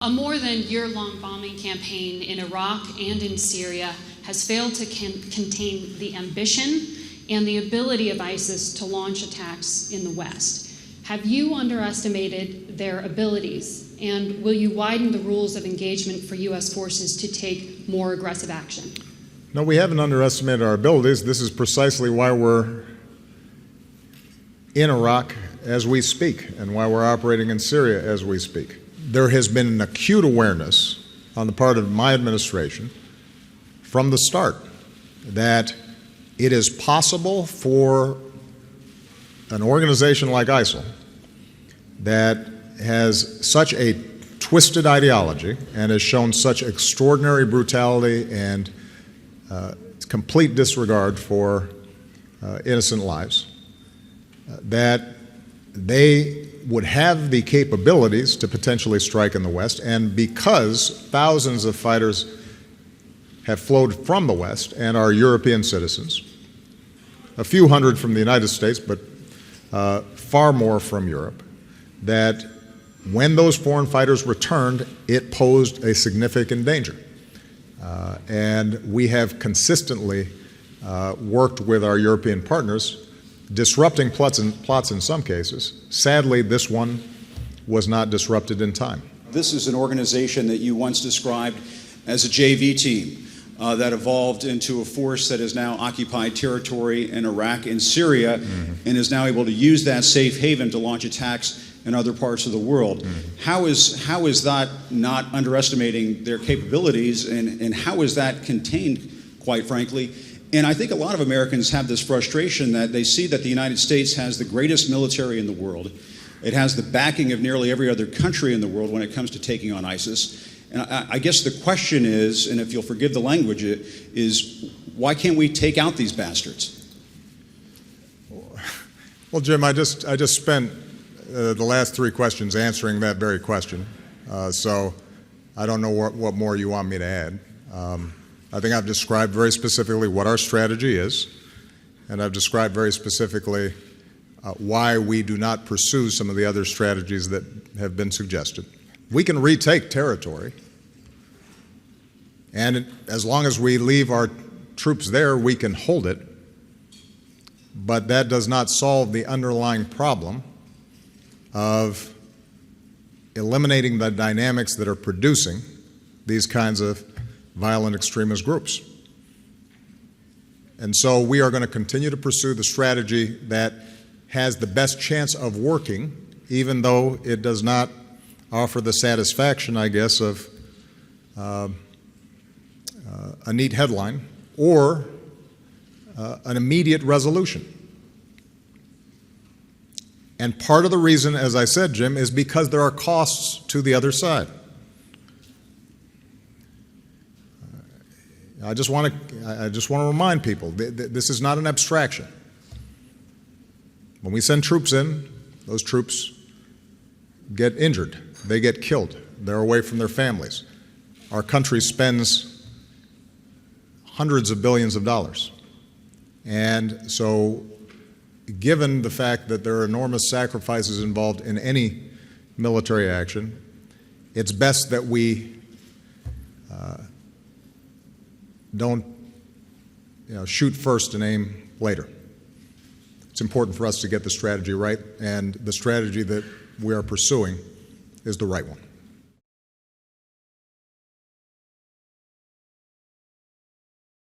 A more than year-long bombing campaign in Iraq and in Syria has failed to contain the ambition and the ability of ISIS to launch attacks in the West. Have you underestimated their abilities, and will you widen the rules of engagement for U.S. forces to take more aggressive action? No, we haven't underestimated our abilities. This is precisely why we're in Iraq as we speak and why we're operating in Syria as we speak. There has been an acute awareness on the part of my administration from the start that it is possible for an organization like ISIL that has such a twisted ideology and has shown such extraordinary brutality and complete disregard for innocent lives, that they would have the capabilities to potentially strike in the West, and because thousands of fighters have flowed from the West and are European citizens, a few hundred from the United States, but far more from Europe, that when those foreign fighters returned, it posed a significant danger. And we have consistently worked with our European partners, disrupting plots in some cases. Sadly, this one was not disrupted in time. This is an organization that you once described as a JV team that evolved into a force that has now occupied territory in Iraq and Syria, and is now able to use that safe haven to launch attacks in other parts of the world. How is that not underestimating their capabilities, and how is that contained, quite frankly? And I think a lot of Americans have this frustration that they see that the United States has the greatest military in the world. It has the backing of nearly every other country in the world when it comes to taking on ISIS. And I guess the question is, and if you'll forgive the language, is why can't we take out these bastards? Well, Jim, I just spent the last three questions answering that very question, so I don't know what more you want me to add. I think I've described very specifically what our strategy is, and I've described very specifically why we do not pursue some of the other strategies that have been suggested. We can retake territory, and as long as we leave our troops there, we can hold it, but that does not solve the underlying problem of eliminating the dynamics that are producing these kinds of violent extremist groups. And so we are going to continue to pursue the strategy that has the best chance of working, even though it does not offer the satisfaction, I guess, of a neat headline or an immediate resolution. And part of the reason, as I said, Jim, is because there are costs to the other side. I just want to remind people, this is not an abstraction. When we send troops in, those troops get injured. They get killed. They're away from their families. Our country spends hundreds of billions of dollars. And so, given the fact that there are enormous sacrifices involved in any military action, it's best that we don't shoot first and aim later. It's important for us to get the strategy right, and the strategy that we are pursuing is the right one.